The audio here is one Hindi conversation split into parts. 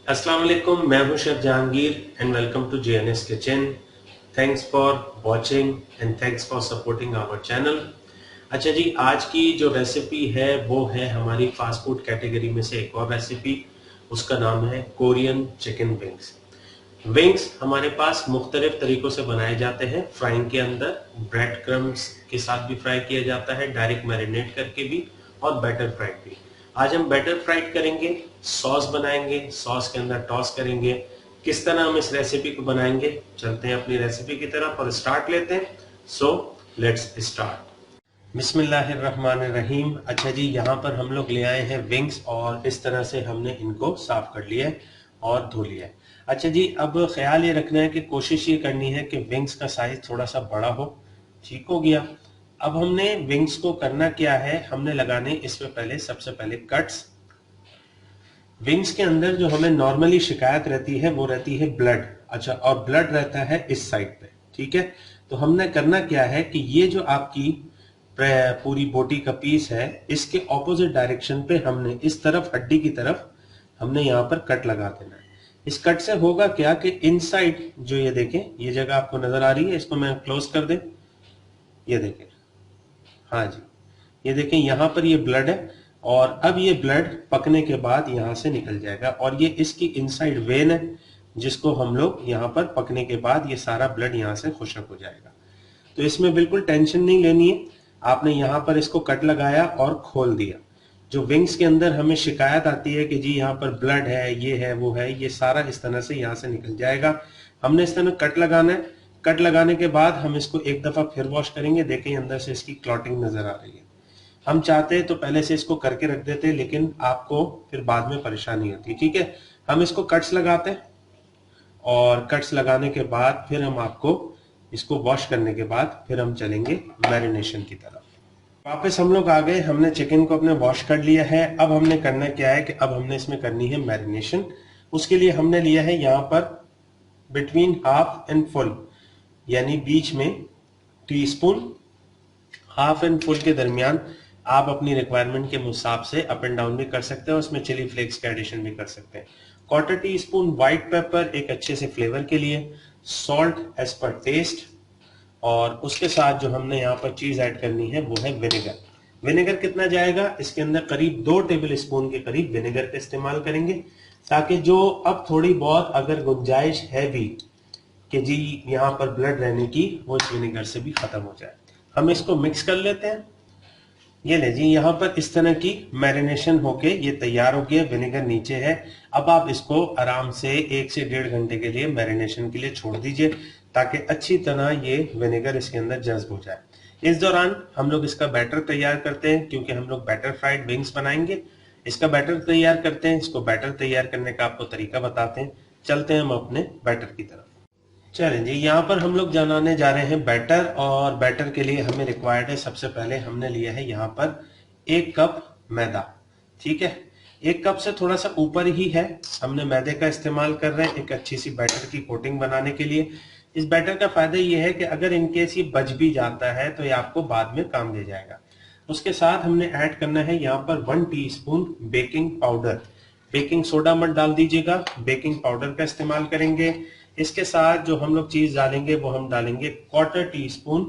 अस्सलाम वालेकुम, मैं हूं chef Jahangir and welcome to JNS kitchen. Thanks for watching and thanks for supporting our channel. अच्छा जी, आज की जो रेसिपी है वो है हमारी फास्ट फूड कैटेगरी में से एक और रेसिपी। उसका नाम है कोरियन चिकन विंग्स। विंग्स हमारे पास मुख्तलिफ तरीकों से बनाए जाते हैं। फ्राइंग के अंदर, ब्रेड क्रम्स के साथ भी फ्राई किया जाता है, डायरेक्ट मैरिनेट करके भी, और बैटर फ्राइड भी। आज हम बैटर फ्राइड करेंगे, सॉस बनाएंगे, सॉस के अंदर टॉस करेंगे। किस तरह हम इस रेसिपी को बनाएंगे, चलते हैं अपनी रेसिपी की तरफ और स्टार्ट लेते हैं। So let's start. बिस्मिल्लाहिर्रहमानिर्रहीम। अच्छा जी, यहाँ पर हम लोग ले आए हैं विंग्स और इस तरह से हमने इनको साफ कर लिया है और धो लिया है। अच्छा जी, अब ख्याल ये रखना है कि कोशिश ये करनी है कि विंग्स का साइज थोड़ा सा बड़ा हो। ठीक हो गया। अब हमने विंग्स को करना क्या है, हमने लगाने इसमें पहले सबसे पहले कट्स। विंग्स के अंदर जो हमें नॉर्मली शिकायत रहती है वो रहती है ब्लड। अच्छा, और ब्लड रहता है इस साइड पे। ठीक है, तो हमने करना क्या है कि ये जो आपकी पूरी बोटी का पीस है, इसके ऑपोजिट डायरेक्शन पे हमने इस तरफ हड्डी की तरफ हमने यहाँ पर कट लगा देना है। इस कट से होगा क्या कि इनसाइड जो ये देखें, ये जगह आपको नजर आ रही है, इसको मैं क्लोज कर दें। ये देखें, हाँ जी, ये देखें यहाँ पर ये ब्लड है और अब ये ब्लड पकने के बाद यहाँ से निकल जाएगा और ये इसकी इनसाइड वेन है जिसको हम लोग यहाँ पर पकने के बाद ये सारा ब्लड यहाँ से खुशक हो जाएगा। तो इसमें बिल्कुल टेंशन नहीं लेनी है। आपने यहाँ पर इसको कट लगाया और खोल दिया। जो विंग्स के अंदर हमें शिकायत आती है कि जी यहाँ पर ब्लड है, ये है, वो है, ये सारा इस तरह से यहाँ से निकल जाएगा। हमने इस तरह कट लगाना है। कट लगाने के बाद हम इसको एक दफा फिर वॉश करेंगे। देखें अंदर से इसकी क्लॉटिंग नजर आ रही है। हम चाहते तो पहले से इसको करके रख देते, लेकिन आपको फिर बाद में परेशानी होती है। ठीक है, हम इसको कट्स लगाते हैं और कट्स लगाने के बाद फिर हम आपको इसको वॉश करने के बाद फिर हम चलेंगे मैरिनेशन की तरफ। वापस हम लोग आ गए, हमने चिकन को अपने वॉश कर लिया है। अब हमने करना क्या है कि अब हमने इसमें करनी है मैरिनेशन। उसके लिए हमने लिया है यहाँ पर बिटवीन हाफ एंड फुल, यानी बीच में टीस्पून, हाफ एंड फुल के दरमियान। आप अपनी रिक्वायरमेंट के हिसाब से अप एंड डाउन भी कर सकते हैं, उसमें चिली फ्लेक्स का एडिशन भी कर सकते हैं। Quarter teaspoon white pepper, एक अच्छे से फ्लेवर के लिए। Salt as per taste. और उसके साथ जो हमने यहाँ पर चीज ऐड करनी है वो है विनेगर। विनेगर कितना जाएगा, इसके अंदर करीब 2 टेबल स्पून के करीब विनेगर का इस्तेमाल करेंगे, ताकि जो अब थोड़ी बहुत अगर गुंजाइश है भी कि जी यहाँ पर ब्लड रहने की, वो इस विनेगर से भी खत्म हो जाए। हम इसको मिक्स कर लेते हैं। ये ले जी, यहाँ पर इस तरह की मैरिनेशन होके ये तैयार हो गया। विनेगर नीचे है। अब आप इसको आराम से 1 से 1.5 घंटे के लिए मैरिनेशन के लिए छोड़ दीजिए, ताकि अच्छी तरह ये विनेगर इसके अंदर जज्ब हो जाए। इस दौरान हम लोग इसका बैटर तैयार करते हैं, क्योंकि हम लोग बैटर फ्राइड विंग्स बनाएंगे। इसका बैटर तैयार करते हैं। इसको बैटर तैयार करने का आपको तरीका बताते हैं। चलते हैं हम अपने बैटर की तरफ। चलें जी, यहाँ पर हम लोग बनाने जा रहे हैं बैटर, और बैटर के लिए हमें रिक्वायर्ड है, सबसे पहले हमने लिया है यहाँ पर 1 कप मैदा। ठीक है, 1 कप से थोड़ा सा ऊपर ही है, हमने मैदे का इस्तेमाल कर रहे हैं एक अच्छी सी बैटर की कोटिंग बनाने के लिए। इस बैटर का फायदा ये है कि अगर इनकेस ये बच भी जाता है तो ये आपको बाद में काम दे जाएगा। उसके साथ हमने ऐड करना है यहाँ पर 1 teaspoon baking powder. Baking soda मत डाल दीजिएगा, बेकिंग पाउडर का इस्तेमाल करेंगे। इसके साथ जो हम लोग चीज डालेंगे वो हम डालेंगे quarter teaspoon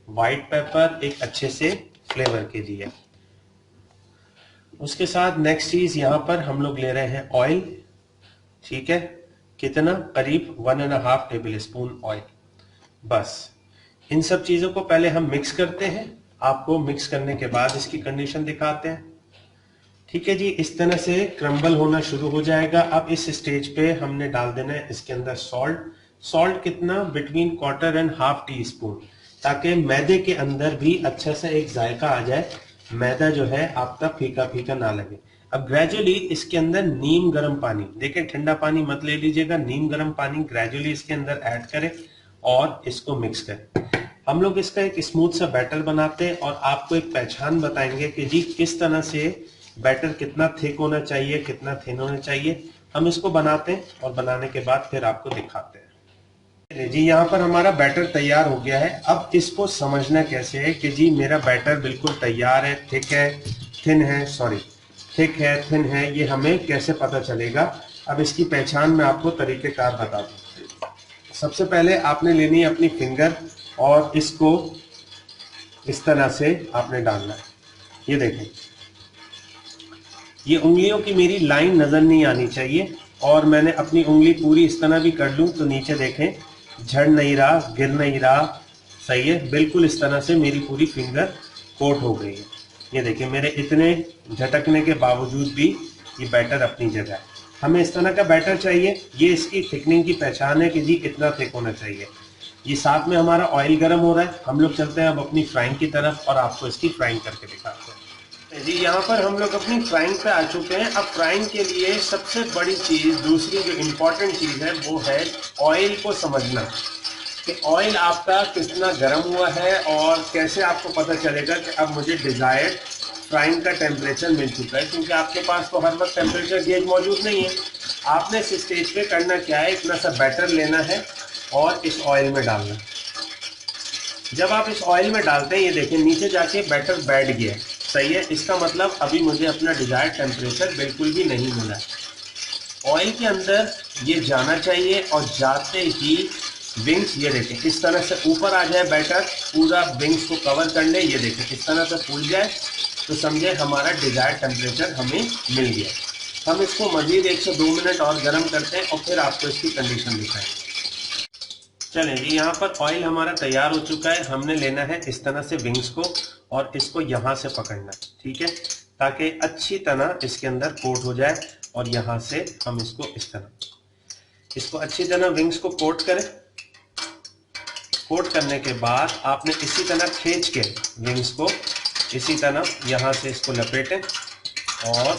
white pepper, एक अच्छे से फ्लेवर के लिए। उसके साथ नेक्स्ट चीज यहाँ पर हम लोग ले रहे हैं ऑयल। ठीक है, कितना, करीब 1.5 टेबल स्पून ऑयल। बस इन सब चीजों को पहले हम मिक्स करते हैं। आपको मिक्स करने के बाद इसकी कंडीशन दिखाते हैं। ठीक है जी, इस तरह से क्रम्बल होना शुरू हो जाएगा। अब इस स्टेज पे हमने डाल देना है इसके अंदर सॉल्ट। सॉल्ट कितना, between quarter and half tea spoon, ताकि मैदे के अंदर भी अच्छा सा एक जायका आ जाए, मैदा जो है आपका फीका फीका ना लगे। अब ग्रेजुअली इसके अंदर नीम गर्म पानी, देखें ठंडा पानी मत ले लीजिएगा, नीम गर्म पानी ग्रेजुअली इसके अंदर ऐड करें और इसको मिक्स करें। हम लोग इसका एक स्मूथ सा बैटर बनाते हैं और आपको एक पहचान बताएंगे कि जी किस तरह से बैटर कितना थिक होना चाहिए, कितना थिन होना चाहिए। हम इसको बनाते हैं और बनाने के बाद फिर आपको दिखाते हैं। जी, यहाँ पर हमारा बैटर तैयार हो गया है। अब इसको समझना कैसे है कि जी मेरा बैटर बिल्कुल तैयार है, थिक है, थिन है, सॉरी थिक है, थिन है, ये हमें कैसे पता चलेगा? अब इसकी पहचान मैं आपको तरीकेकार बता दूं। सबसे पहले आपने लेनी है अपनी फिंगर और इसको इस तरह से आपने डालना है। ये देखें, ये उंगलियों की मेरी लाइन नजर नहीं आनी चाहिए, और मैंने अपनी उंगली पूरी इस तरह भी कर लूं तो नीचे देखें झड़ नहीं रहा, गिर नहीं रहा। सही है, बिल्कुल इस तरह से मेरी पूरी फिंगर कोट हो गई है। ये देखिए मेरे इतने झटकने के बावजूद भी ये बैटर अपनी जगह है। हमें इस तरह का बैटर चाहिए। ये इसकी थिकनिंग की पहचान है कि जी कितना थिक होना चाहिए। ये साथ में हमारा ऑयल गर्म हो रहा है। हम लोग चलते हैं अब अपनी फ्राइंग की तरफ और आपको इसकी फ्राइंग करके दिखाते हैं। जी यहाँ पर हम लोग अपनी फ्राइंग पे आ चुके हैं। अब फ्राइंग के लिए सबसे बड़ी चीज़, दूसरी जो इम्पोर्टेंट चीज़ है वो है ऑयल को समझना कि ऑयल आपका कितना गर्म हुआ है और कैसे आपको पता चलेगा कि अब मुझे डिज़ायर्ड फ्राइंग का टेम्परेचर मिल चुका है, क्योंकि आपके पास तो हर वक्त टेम्परेचर गेज मौजूद नहीं है। आपने इस स्टेज पे करना क्या है, इतना सा बैटर लेना है और इस ऑयल में डालना है। जब आप इस ऑयल में डालते हैं, ये देखिए नीचे जाके बैटर बैठ गया। सही है, इसका मतलब अभी मुझे अपना डिजायर्ड टेम्परेचर बिल्कुल भी नहीं मिला। ऑयल के अंदर ये जाना चाहिए और जाते ही विंग्स, ये देखें इस तरह से ऊपर आ जाए, बैटर पूरा विंग्स को कवर कर ले। ये देखें इस तरह से फूल जाए तो समझे हमारा डिजायर्ड टेम्परेचर हमें मिल गया। हम इसको मजीद 1 से 2 मिनट और गर्म करते हैं और फिर आपको इसकी कंडीशन दिखाएंगे। चलें जी, यहाँ पर ऑयल हमारा तैयार हो चुका है। हमने लेना है इस तरह से विंग्स को और इसको यहाँ से पकड़ना है, ठीक है, ताकि अच्छी तरह इसके अंदर कोट हो जाए। और यहाँ से हम इसको इस तरह, इसको अच्छी तरह विंग्स को कोट करें। कोट करने के बाद आपने इसी तरह खींच के विंग्स को इसी तरह यहाँ से इसको लपेटें और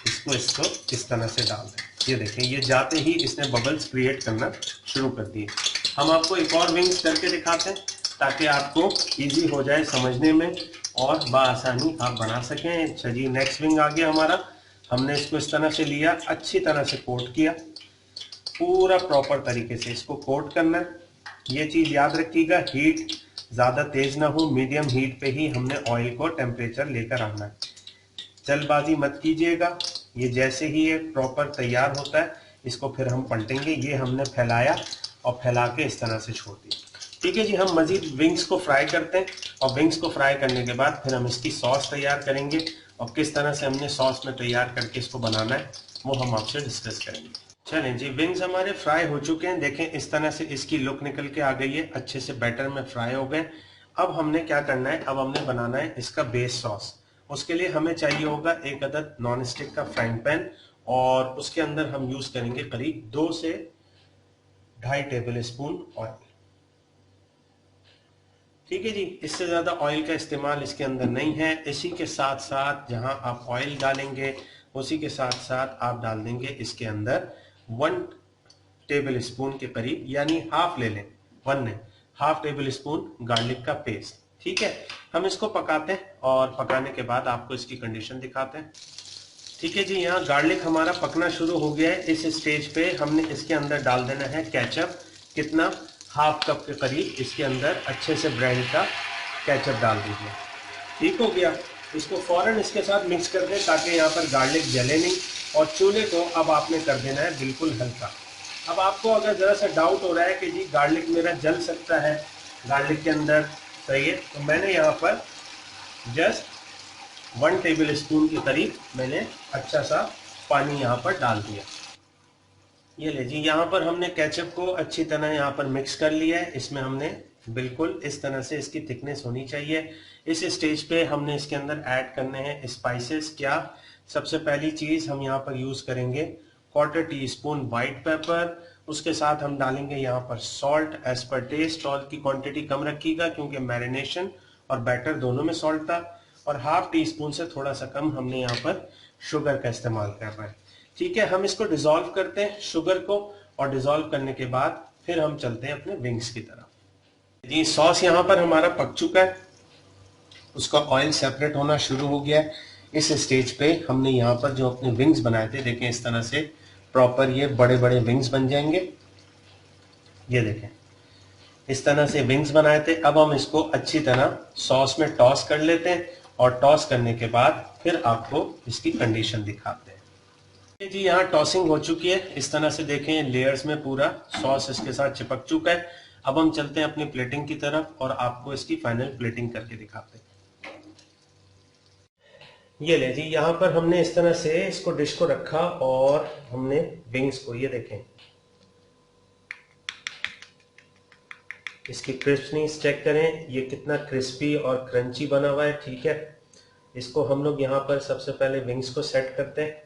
इसको इस तरह से डाल दें। ये देखें, ये जाते ही इसने बबल्स क्रिएट करना शुरू कर दिए। हम आपको एक और विंग्स करके दिखाते हैं ताकि आपको इजी हो जाए समझने में और बआसानी आप बना सकें। अच्छा जी, नेक्स्ट विंग आ गया हमारा। हमने इसको इस तरह से लिया, अच्छी तरह से कोट किया, पूरा प्रॉपर तरीके से इसको कोट करना है। ये चीज़ याद रखिएगा, हीट ज़्यादा तेज ना हो, मीडियम हीट पे ही हमने ऑयल को टेम्परेचर लेकर आना है। जल्दबाजी मत कीजिएगा। ये जैसे ही ये प्रॉपर तैयार होता है इसको फिर हम पलटेंगे। ये हमने फैलाया और फैला के इस तरह से छोड़ दिया। ठीक है जी, हम मजीद विंग्स को फ्राई करते हैं और विंग्स को फ्राई करने के बाद फिर हम इसकी सॉस तैयार करेंगे और किस तरह से हमने सॉस में तैयार करके इसको बनाना है वो हम आपसे डिस्कस करेंगे। चलें जी, विंग्स हमारे फ्राई हो चुके हैं। देखें इस तरह से इसकी लुक निकल के आ गई है, अच्छे से बैटर में फ्राई हो गए। अब हमने क्या करना है, अब हमने बनाना है इसका बेस सॉस। उसके लिए हमें चाहिए होगा एक अदद नॉन स्टिक का फ्राइंग पैन और उसके अंदर हम यूज करेंगे करीब 2 से 2.5 टेबल स्पून ऑयल। ठीक है जी, इससे ज्यादा ऑयल का इस्तेमाल इसके अंदर नहीं है। इसी के साथ साथ जहां आप ऑयल डालेंगे उसी के साथ साथ आप डाल देंगे इसके अंदर 1 टेबल स्पून के करीब, यानी हाफ ले लें, 1 नहीं, हाफ टेबल स्पून गार्लिक का पेस्ट। ठीक है, हम इसको पकाते हैं और पकाने के बाद आपको इसकी कंडीशन दिखाते हैं। ठीक है जी, यहाँ गार्लिक हमारा पकना शुरू हो गया है। इस स्टेज पे हमने इसके अंदर डाल देना है केचप। कितना, हाफ कप के करीब इसके अंदर अच्छे से ब्रांड का केचप डाल दीजिए। ठीक हो गया, इसको फौरन इसके साथ मिक्स कर दें ताकि यहाँ पर गार्लिक जले नहीं। और चूल्हे को अब आपने कर देना है बिल्कुल हल्का। अब आपको अगर जरा सा डाउट हो रहा है कि जी गार्लिक मेरा जल सकता है गार्लिक के अंदर, सही है, तो मैंने यहाँ पर जस्ट 1 टेबल स्पून के करीब मैंने अच्छा सा पानी यहाँ पर डाल दिया। ये ले जी, यहाँ पर हमने केचप को अच्छी तरह यहाँ पर मिक्स कर लिया है। इसमें हमने बिल्कुल इस तरह से इसकी थिकनेस होनी चाहिए। इस स्टेज पे हमने इसके अंदर ऐड करने हैं स्पाइसेस। क्या, सबसे पहली चीज हम यहाँ पर यूज करेंगे 1/4 टीस्पून व्हाइट पेपर। उसके साथ हम डालेंगे यहाँ पर salt as per taste. Salt की क्वांटिटी कम रखिएगा क्योंकि मैरिनेशन और बैटर दोनों में सॉल्ट था। और हाफ टी स्पून से थोड़ा सा कम हमने यहाँ पर शुगर का इस्तेमाल कर रहा है। ठीक है, हम इसको डिसॉल्व करते हैं शुगर को, और डिसॉल्व करने के बाद फिर हम चलते हैं अपने विंग्स की तरफ। जी, सॉस यहाँ पर हमारा पक चुका है, उसका ऑयल सेपरेट होना शुरू हो गया है। इस स्टेज पे हमने यहाँ पर जो अपने विंग्स बनाए थे, देखें इस तरह से प्रॉपर ये बड़े बड़े विंग्स बन जाएंगे। ये देखें इस तरह से विंग्स बनाए थे। अब हम इसको अच्छी तरह सॉस में टॉस कर लेते हैं और टॉस करने के बाद फिर आपको इसकी कंडीशन दिखाते हैं। जी यहाँ टॉसिंग हो चुकी है, इस तरह से देखें लेयर्स में पूरा सॉस इसके साथ चिपक चुका है। अब हम चलते हैं अपनी प्लेटिंग की तरफ और आपको इसकी फाइनल प्लेटिंग करके दिखाते हैं। ये ले जी, यहाँ पर हमने इस तरह से इसको डिश को रखा और हमने विंग्स को, ये देखें इसकी क्रिस्पनेस चेक करें, ये कितना क्रिस्पी और क्रंची बना हुआ है। ठीक है, इसको हम लोग यहाँ पर सबसे पहले विंग्स को सेट करते हैं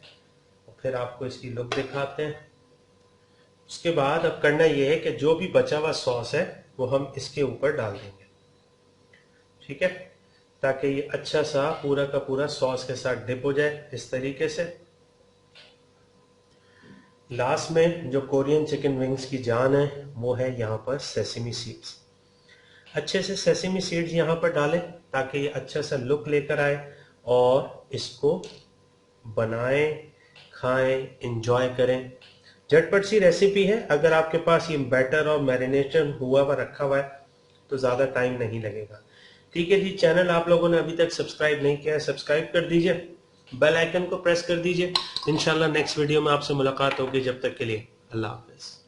और फिर आपको इसकी लुक दिखाते हैं। उसके बाद अब करना ये है कि जो भी बचा हुआ सॉस है वो हम इसके ऊपर डाल देंगे। ठीक है, ताकि ये अच्छा सा पूरा का पूरा सॉस के साथ डिप हो जाए इस तरीके से। लास्ट में जो कोरियन चिकन विंग्स की जान है वो है यहाँ पर सेसमी सीड्स। अच्छे से सेसमी सीड्स यहाँ पर डालें ताकि ये अच्छा सा लुक लेकर आए और इसको बनाएं, खाएं, इंजॉय करें। झटपट सी रेसिपी है। अगर आपके पास ये बैटर और मैरिनेशन हुआ हुआ रखा हुआ है तो ज़्यादा टाइम नहीं लगेगा। ठीक है जी, चैनल आप लोगों ने अभी तक सब्सक्राइब नहीं किया है, सब्सक्राइब कर दीजिए, बेल आइकन को प्रेस कर दीजिए। इंशाल्लाह नेक्स्ट वीडियो में आपसे मुलाकात होगी। जब तक के लिए अल्लाह हाफिज़।